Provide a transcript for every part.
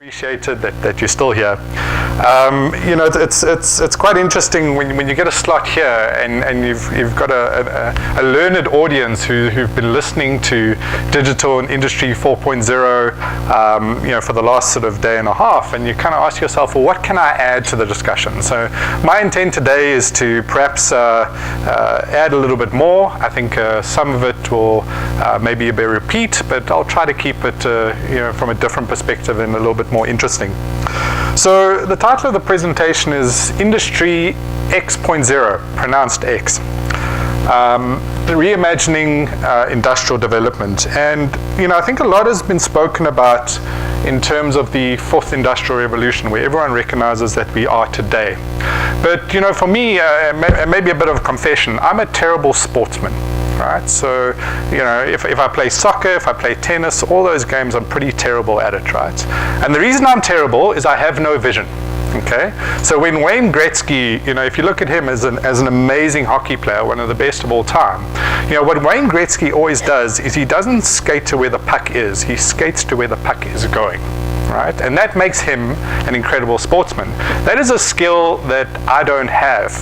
Appreciated that you're still here. It's quite interesting when you get a slot here and you've got a learned audience who've been listening to digital and industry 4.0 for the last sort of day and a half, and you kind of ask yourself, well, what can I add to the discussion? So my intent today is to perhaps add a little bit more. I think some of it will maybe be a repeat, but I'll try to keep it from a different perspective and a little bit more interesting. So the title of the presentation is Industry X.0, pronounced X. Reimagining industrial development. And I think a lot has been spoken about in terms of the fourth industrial revolution, where everyone recognizes that we are today. But for me, maybe a bit of a confession, I'm a terrible sportsman. Right, so if I play soccer, if I play tennis, all those games, I'm pretty terrible at it, right? And the reason I'm terrible is I have no vision. Okay, so when Wayne Gretzky, if you look at him as an amazing hockey player, one of the best of all time, what Wayne Gretzky always does is he doesn't skate to where the puck is, he skates to where the puck is going. Right? And that makes him an incredible sportsman. That is a skill that I don't have.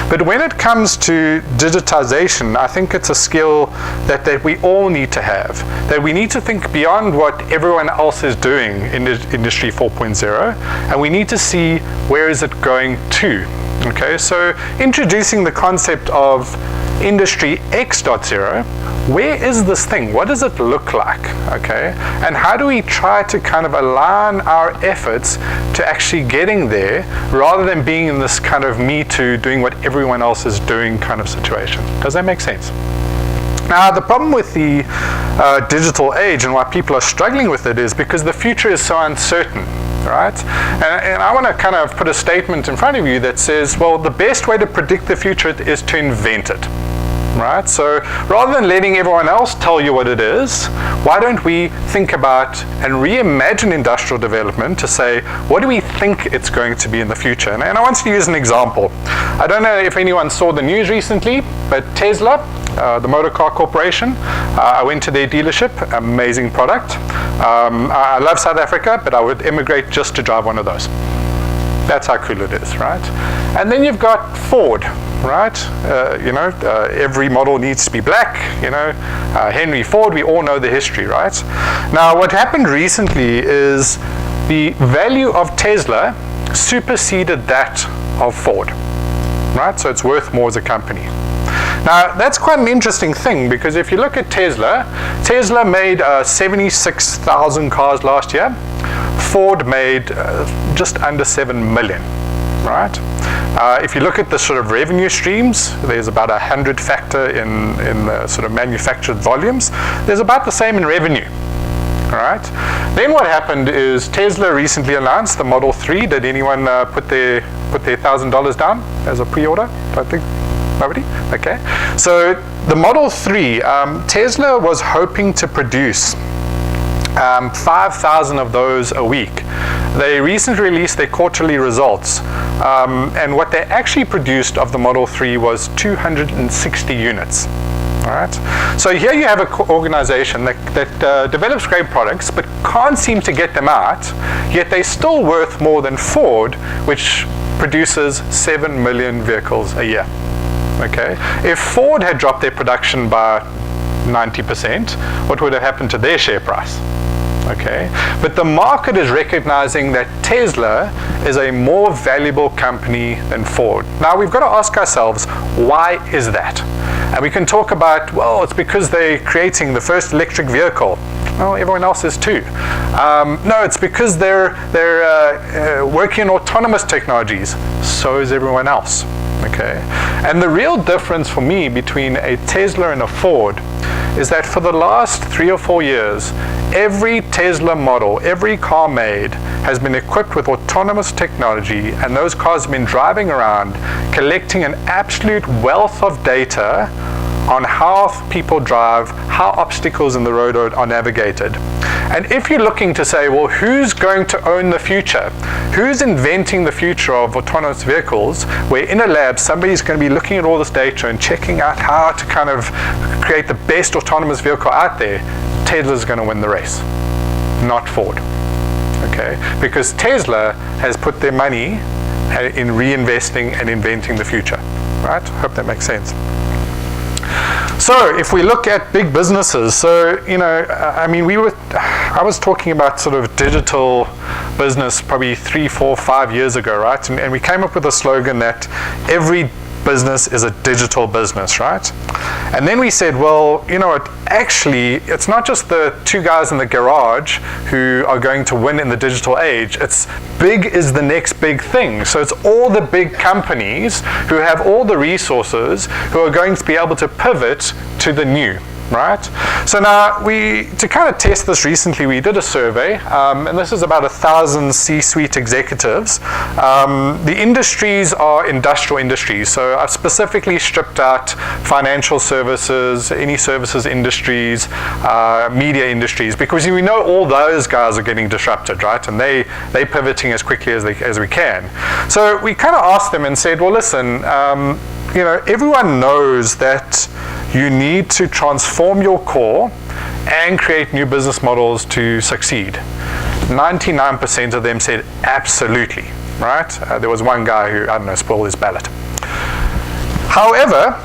But when it comes to digitization, I think it's a skill that we all need to have. That we need to think beyond what everyone else is doing in Industry 4.0, and we need to see where is it going to. Okay, so introducing the concept of Industry X.0, where is this thing? What does it look like? Okay, and how do we try to kind of align our efforts to actually getting there, rather than being in this kind of me too, doing what everyone else is doing kind of situation? Does that make sense? Now, the problem with the digital age and why people are struggling with it is because the future is so uncertain. Right? And I want to kind of put a statement in front of you that says, well, the best way to predict the future is to invent it. Right? So rather than letting everyone else tell you what it is, why don't we think about and reimagine industrial development to say, what do we think it's going to be in the future? And I want to use an example. I don't know if anyone saw the news recently, but Tesla, the motor car corporation, I went to their dealership, amazing product. I love South Africa, but I would immigrate just to drive one of those. That's how cool it is, right? And then you've got Ford, right? Every model needs to be black, Henry Ford, we all know the history, right? Now, what happened recently is the value of Tesla superseded that of Ford, right? So it's worth more as a company. Now, that's quite an interesting thing, because if you look at Tesla made 76,000 cars last year. Ford made just under 7 million, right? If you look at the sort of revenue streams, there's about 100 factor in the sort of manufactured volumes. There's about the same in revenue. All right. Then what happened is Tesla recently announced the Model 3. Did anyone put their $1,000 down as a pre-order? I think nobody. Okay. So the Model 3, Tesla was hoping to produce 5,000 of those a week. They recently released their quarterly results, and what they actually produced of the Model 3 was 260 units. All right. So here you have an organization that develops great products, but can't seem to get them out, yet they're still worth more than Ford, which produces 7 million vehicles a year. Okay. If Ford had dropped their production by 90%, what would have happened to their share price? Okay, but the market is recognizing that Tesla is a more valuable company than Ford. Now we've got to ask ourselves, why is that? And we can talk about, well, it's because they're creating the first electric vehicle. Well, everyone else is too. No, it's because they're working on autonomous technologies. So is everyone else. Okay, and the real difference for me between a Tesla and a Ford is that for the last 3 or 4 years, every Tesla model, every car made, has been equipped with autonomous technology, and those cars have been driving around collecting an absolute wealth of data on how people drive, how obstacles in the road are navigated. And if you're looking to say, well, who's going to own the future? Who's inventing the future of autonomous vehicles, where in a lab somebody's going to be looking at all this data and checking out how to kind of create the best autonomous vehicle out there? Tesla's going to win the race, not Ford. okay? Because Tesla has put their money in reinvesting and inventing the future, right? Hope that makes sense. So if we look at big businesses, so, I mean, I was talking about sort of digital business probably 3, 4, 5 years ago, right? And we came up with a slogan that every business is a digital business, right? And then we said, well, actually, it's not just the two guys in the garage who are going to win in the digital age. It's big is the next big thing. So it's all the big companies who have all the resources who are going to be able to pivot to the new. Right? So now to kind of test this recently, we did a survey, and this is about 1,000 C-suite executives. The industries are industrial industries. So I've specifically stripped out financial services, any services industries, media industries, because we know all those guys are getting disrupted, right? And they're pivoting as quickly as we can. So we kind of asked them and said, well, listen, everyone knows that you need to transform your core and create new business models to succeed. 99% of them said absolutely, right? There was one guy who, spoiled his ballot. However,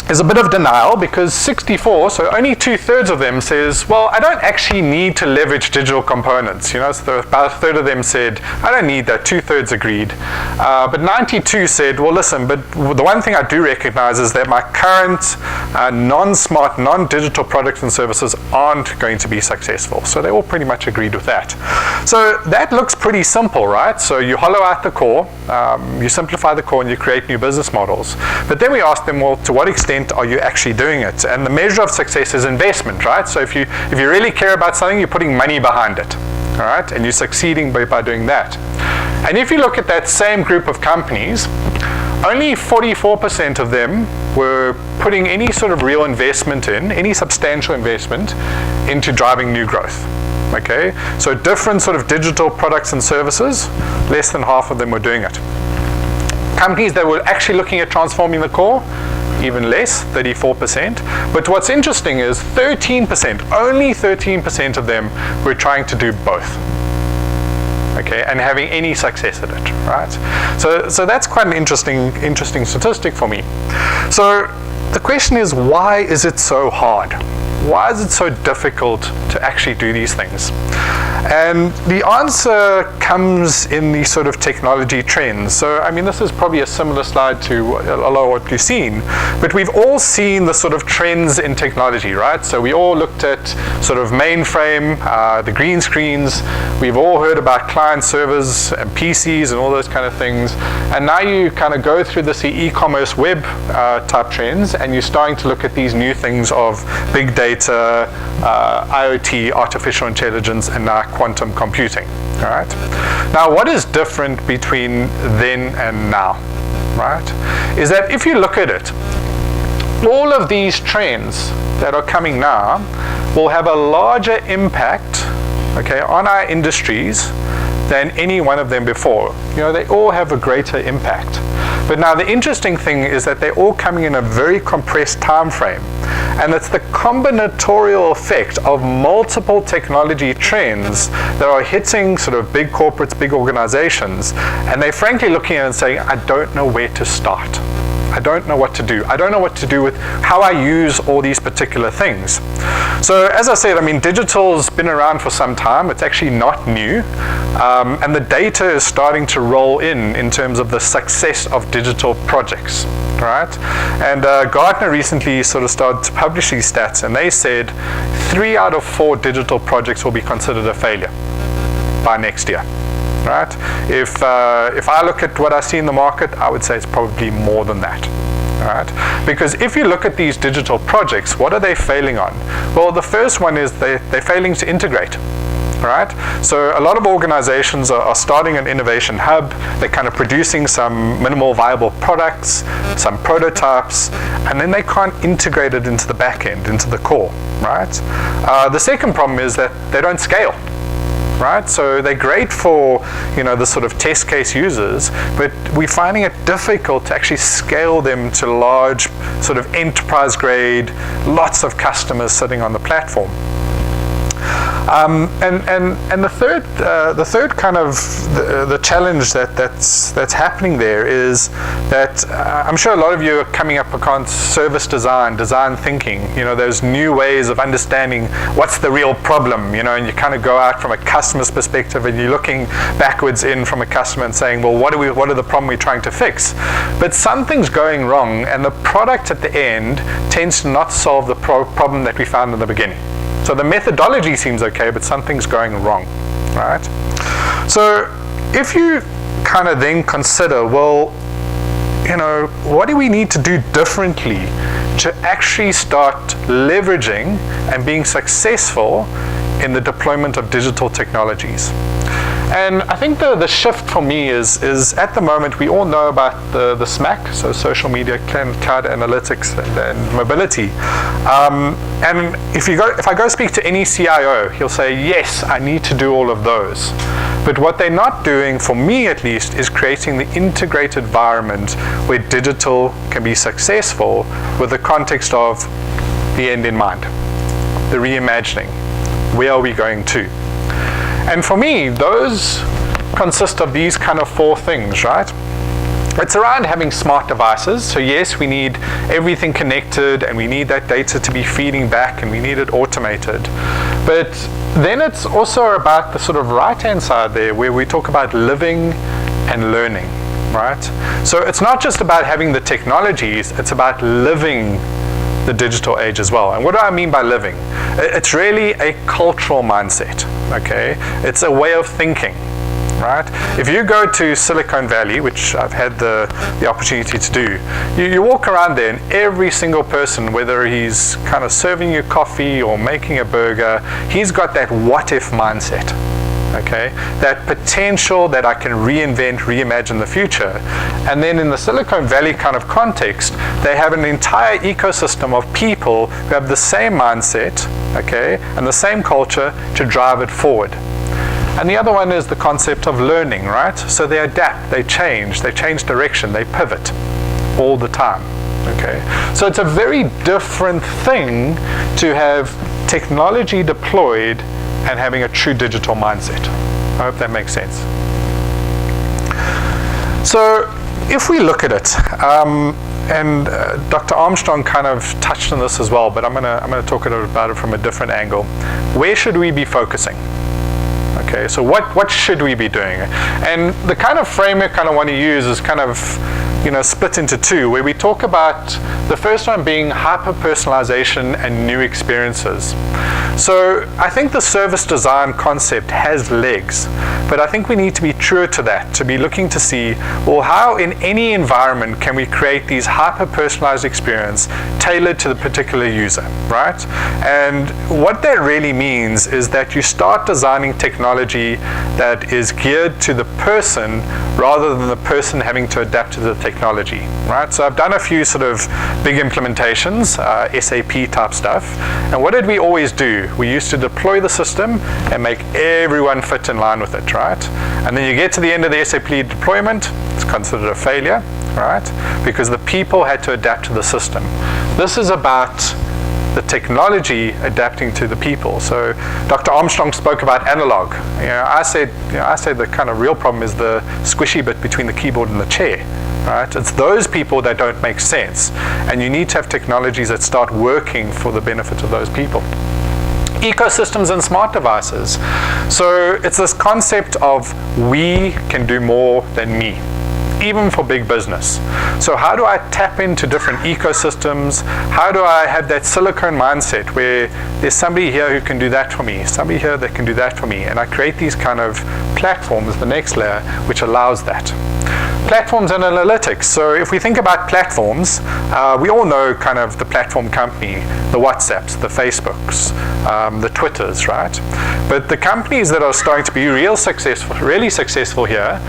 there's a bit of denial because 64, so only 2/3 of them says, well, I don't actually need to leverage digital components. So about 1/3 of them said, I don't need that. 2/3 agreed. But 92 said, well, listen, but the one thing I do recognize is that my current non-smart, non-digital products and services aren't going to be successful. So they all pretty much agreed with that. So that looks pretty simple, right? So you hollow out the core, you simplify the core, and you create new business models. But then we asked them, well, to what extent are you actually doing it? And the measure of success is investment, right? So if you really care about something, you're putting money behind it, all right? And you're succeeding by doing that. And if you look at that same group of companies, only 44% of them were putting any sort of real investment any substantial investment into driving new growth. Okay, so different sort of digital products and services, less than half of them were doing it. Companies that were actually looking at transforming the core, even less, 34%. But what's interesting is 13%, only 13% of them were trying to do both. Okay, and having any success at it, right? So that's quite an interesting statistic for me. So the question is, why is it so hard? Why is it so difficult to actually do these things? And the answer comes in these sort of technology trends. So, I mean, this is probably a similar slide to a lot of what we've seen, but we've all seen the sort of trends in technology, right? So we all looked at sort of mainframe, the green screens. We've all heard about client servers and PCs and all those kind of things. And now you kind of go through this e-commerce web type trends, and you're starting to look at these new things of big data, IoT, artificial intelligence, and now quantum computing, all right? Now, what is different between then and now, right? Is that if you look at it, all of these trends that are coming now will have a larger impact, okay, on our industries than any one of them before. They all have a greater impact. But now the interesting thing is that they're all coming in a very compressed time frame. And it's the combinatorial effect of multiple technology trends that are hitting sort of big corporates, big organizations, and they're frankly looking at it and saying, I don't know where to start. I don't know what to do. I don't know what to do with how I use all these particular things. So as I said, I mean, digital's been around for some time. It's actually not new. And the data is starting to roll in terms of the success of digital projects, right? And Gartner recently sort of started to publish these stats, and they said 3 out of 4 digital projects will be considered a failure by next year. Right? If I look at what I see in the market, I would say it's probably more than that. Right? Because if you look at these digital projects, what are they failing on? Well, the first one is they're failing to integrate. Right? So a lot of organizations are starting an innovation hub. They're kind of producing some minimal viable products, some prototypes, and then they can't integrate it into the back end, into the core. Right? The second problem is that they don't scale. Right? So they're great for, the sort of test case users, but we're finding it difficult to actually scale them to large, sort of enterprise grade, lots of customers sitting on the platform. And the third kind of the challenge that's happening there is that I'm sure a lot of you are coming up against service design thinking. There's new ways of understanding what's the real problem. And you kind of go out from a customer's perspective, and you're looking backwards in from a customer and saying, well, what are the problem we're trying to fix? But something's going wrong, and the product at the end tends to not solve the problem that we found in the beginning. So the methodology seems okay, but something's going wrong, right? So if you kind of then consider, well, what do we need to do differently to actually start leveraging and being successful in the deployment of digital technologies? And I think the shift for me is at the moment, we all know about the SMAC, so social media, cloud analytics, and mobility. And if I go speak to any CIO, he'll say, yes, I need to do all of those. But what they're not doing, for me at least, is creating the integrated environment where digital can be successful with the context of the end in mind, the reimagining. Where are we going to? And for me, those consist of these kind of four things, right? It's around having smart devices. So yes, we need everything connected, and we need that data to be feeding back, and we need it automated. But then it's also about the sort of right-hand side there, where we talk about living and learning, right? So it's not just about having the technologies, it's about living the digital age as well. And what do I mean by living? It's really a cultural mindset, okay? It's a way of thinking, right? If you go to Silicon Valley, which I've had the opportunity to do, you walk around there, and every single person, whether he's kind of serving you coffee or making a burger, he's got that what-if mindset. Okay, that potential that I can reinvent, reimagine the future. And then in the Silicon Valley kind of context, they have an entire ecosystem of people who have the same mindset, okay, and the same culture to drive it forward. And the other one is the concept of learning, right? So they adapt, they change direction, they pivot all the time, okay? So it's a very different thing to have technology deployed and having a true digital mindset. I hope that makes sense. So if we look at it, and Dr. Armstrong kind of touched on this as well, but I'm gonna talk about it from a different angle. Where should we be focusing? Okay, so what should we be doing? And the kind of framework I kind of want to use is kind of split into two, where we talk about the first one being hyper-personalization and new experiences. So I think the service design concept has legs, but I think we need to be truer to that, to be looking to see, well, how in any environment can we create these hyper-personalized experience tailored to the particular user, right? And what that really means is that you start designing technology that is geared to the person rather than the person having to adapt to the technology, right? So I've done a few sort of big implementations, SAP type stuff, and what did we always do? We used to deploy the system and make everyone fit in line with it, right? And then you get to the end of the SAP deployment, it's considered a failure, right? Because the people had to adapt to the system. This is about the technology adapting to the people. So Dr. Armstrong spoke about analog. I said the kind of real problem is the squishy bit between the keyboard and the chair, right? It's those people that don't make sense, and you need to have technologies that start working for the benefit of those people. Ecosystems and smart devices. So it's this concept of we can do more than me, even for big business. So how do I tap into different ecosystems? How do I have that silicone mindset where there's somebody here who can do that for me, somebody here that can do that for me, and I create these kind of platforms, the next layer, which allows that. Platforms and analytics. So if we think about platforms, we all know kind of the platform company, the WhatsApps, the Facebooks, the Twitters, right? But the companies that are starting to be really successful here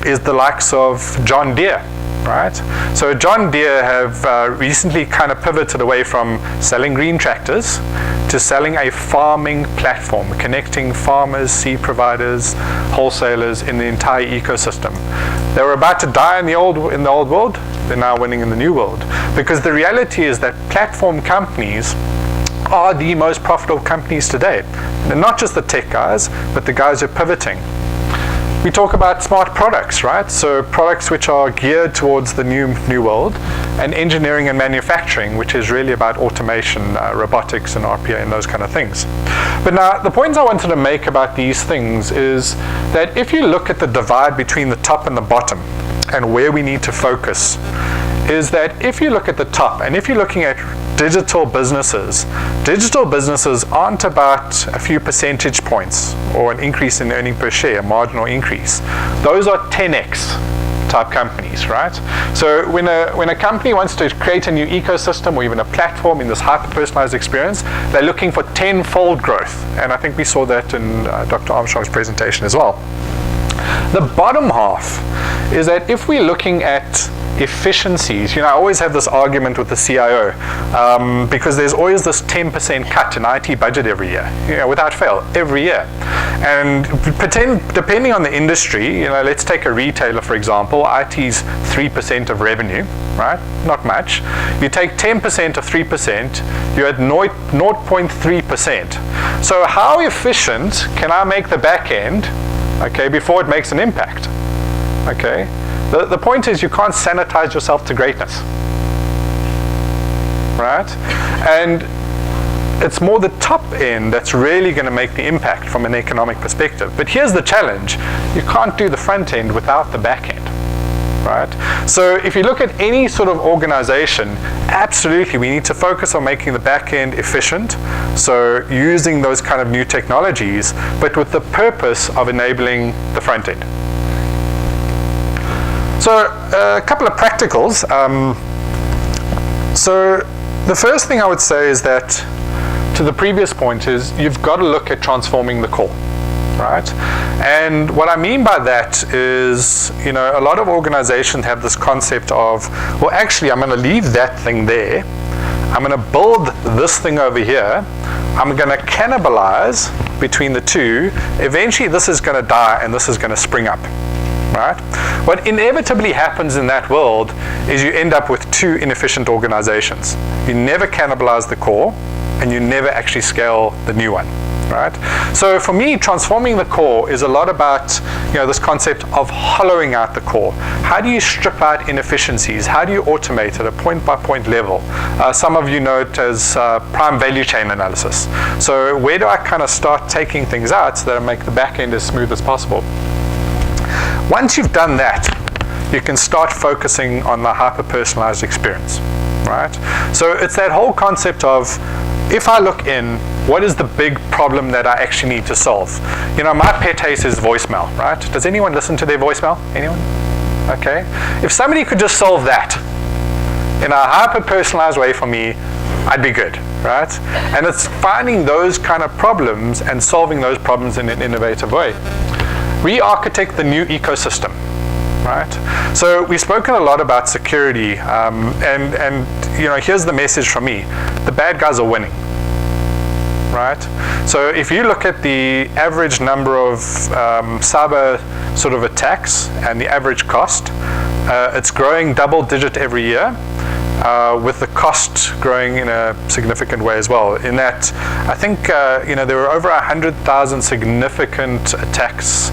is the likes of John Deere, right? So John Deere have recently kind of pivoted away from selling green tractors to selling a farming platform, connecting farmers, seed providers, wholesalers in the entire ecosystem. They were about to die in the old world, they're now winning in the new world. Because the reality is that platform companies are the most profitable companies today. And not just the tech guys, but the guys who are pivoting. We talk about smart products, right? So products which are geared towards the new world, and engineering and manufacturing, which is really about automation, robotics and RPA and those kind of things. But now, the points I wanted to make about these things is that if you look at the divide between the top and the bottom and where we need to focus, is that if you look at the top and if you're looking at digital businesses aren't about a few percentage points or an increase in earning per share, a marginal increase. Those are 10x type companies, right? So when a company wants to create a new ecosystem or even a platform in this hyper-personalized experience, they're looking for 10-fold growth. And I think we saw that in Dr. Armstrong's presentation as well. The bottom half is that if we're looking at efficiencies, I always have this argument with the CIO because there's always this 10% cut in IT budget every year, without fail, every year. And depending on the industry, let's take a retailer, for example, IT's 3% of revenue, right? Not much. You take 10% of 3%, you're at 0.3%. So how efficient can I make the back end, before it makes an impact? The point is you can't sanitize yourself to greatness, right? And it's more the top end that's really going to make the impact from an economic perspective. But here's the challenge. You can't do the front end without the back end, right? So if you look at any sort of organization, absolutely we need to focus on making the back end efficient. So using those kind of new technologies, but with the purpose of enabling the front end. So a couple of practicals. So the first thing I would say is that, to the previous point, is you've got to look at transforming the core, right? And what I mean by that is, a lot of organizations have this concept of, well, actually, I'm going to leave that thing there. I'm going to build this thing over here. I'm going to cannibalize between the two. Eventually, this is going to die and this is going to spring up. Right? What inevitably happens in that world is you end up with two inefficient organizations. You never cannibalize the core, and you never actually scale the new one. Right? So for me, transforming the core is a lot about this concept of hollowing out the core. How do you strip out inefficiencies? How do you automate at a point-by-point level? Some of you know it as prime value chain analysis. So where do I kind of start taking things out so that I make the back end as smooth as possible? Once you've done that, you can start focusing on the hyper-personalized experience, right? So it's that whole concept of, if I look in, what is the big problem that I actually need to solve? My pet hate is voicemail, right? Does anyone listen to their voicemail? Anyone? Okay. If somebody could just solve that in a hyper-personalized way for me, I'd be good, right? And it's finding those kind of problems and solving those problems in an innovative way. Re-architect the new ecosystem, right? So we've spoken a lot about security, and here's the message from me: the bad guys are winning, right? So if you look at the average number of cyber sort of attacks and the average cost, it's growing double-digit every year. With the cost growing in a significant way as well. In that, I think there were over 100,000 significant attacks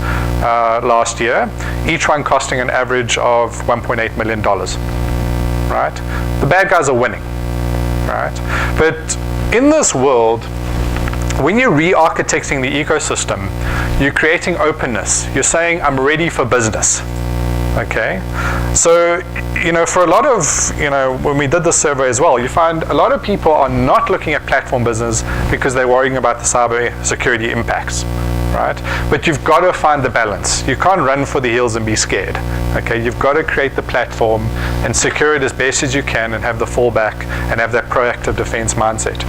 last year, each one costing an average of $1.8 million. Right? The bad guys are winning. Right? But in this world, when you're re-architecting the ecosystem, you're creating openness. You're saying, I'm ready for business. Okay, so for a lot of when we did the survey as well, you find a lot of people are not looking at platform business because they're worrying about the cyber security impacts, right? But you've got to find the balance. You can't run for the hills and be scared. Okay, you've got to create the platform and secure it as best as you can and have the fallback and have that proactive defense mindset.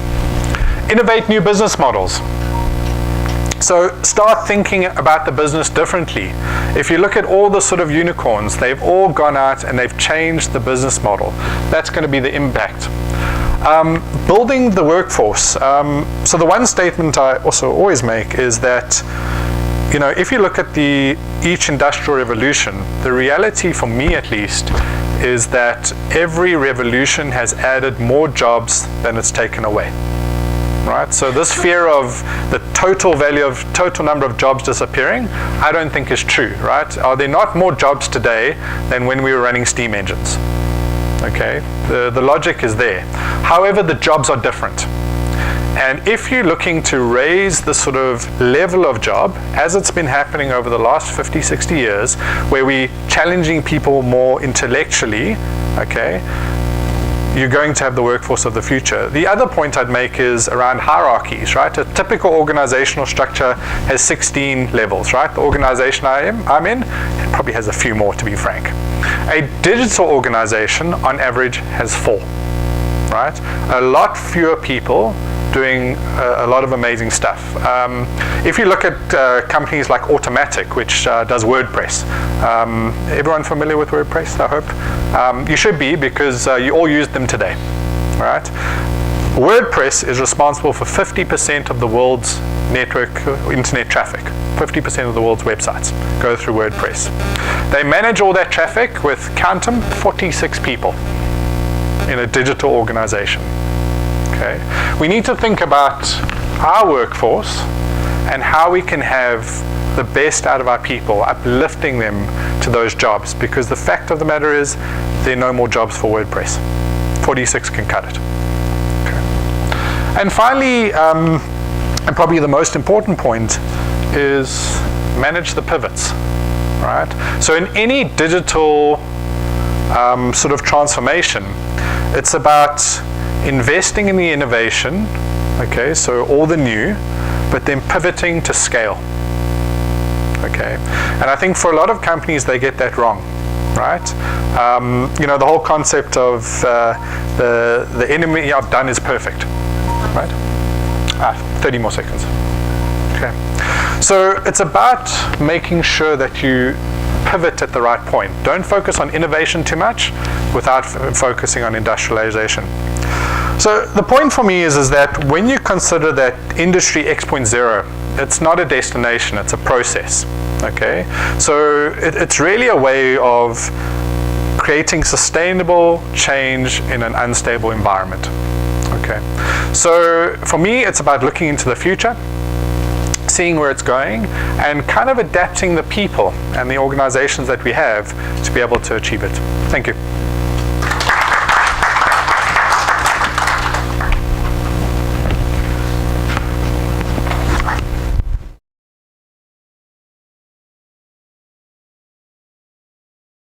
Innovate new business models. So start thinking about the business differently. If you look at all the sort of unicorns, they've all gone out and they've changed the business model. That's going to be the impact. Building the workforce. So the one statement I also always make is that, if you look at each industrial revolution, the reality for me at least is that every revolution has added more jobs than it's taken away. right? So this fear of the total number of jobs disappearing, I don't think is true, right? Are there not more jobs today than when we were running steam engines? Okay, the logic is there. However, the jobs are different. And if you're looking to raise the sort of level of job, as it's been happening over the last 50, 60 years, where we're challenging people more intellectually, okay, you're going to have the workforce of the future. The other point I'd make is around hierarchies, right? A typical organizational structure has 16 levels, right? The organization I'm in, it probably has a few more, to be frank. A digital organization, on average, has 4, right? A lot fewer people doing a lot of amazing stuff. If you look at companies like Automatic, which does WordPress, everyone familiar with WordPress, I hope? You should be, because you all use them today, right? WordPress is responsible for 50% of the world's internet traffic. 50% of the world's websites go through WordPress. They manage all that traffic with, count them, 46 people in a digital organization. Okay. We need to think about our workforce and how we can have the best out of our people, uplifting them to those jobs, because the fact of the matter is there are no more jobs for WordPress. 46 can cut it. Okay. And finally, and probably the most important point, is manage the pivots, right? So in any digital sort of transformation, it's about investing in the innovation, okay, so all the new, but then pivoting to scale, okay? And I think for a lot of companies, they get that wrong, right? You know, the whole concept of the enemy I've done is perfect, right? 30 more seconds. Okay. So it's about making sure that you pivot at the right point. Don't focus on innovation too much without focusing on industrialization. So the point for me is that when you consider that Industry X.0, it's not a destination, it's a process, okay? So it's really a way of creating sustainable change in an unstable environment, okay? So for me, it's about looking into the future, seeing where it's going, and kind of adapting the people and the organizations that we have to be able to achieve it. Thank you.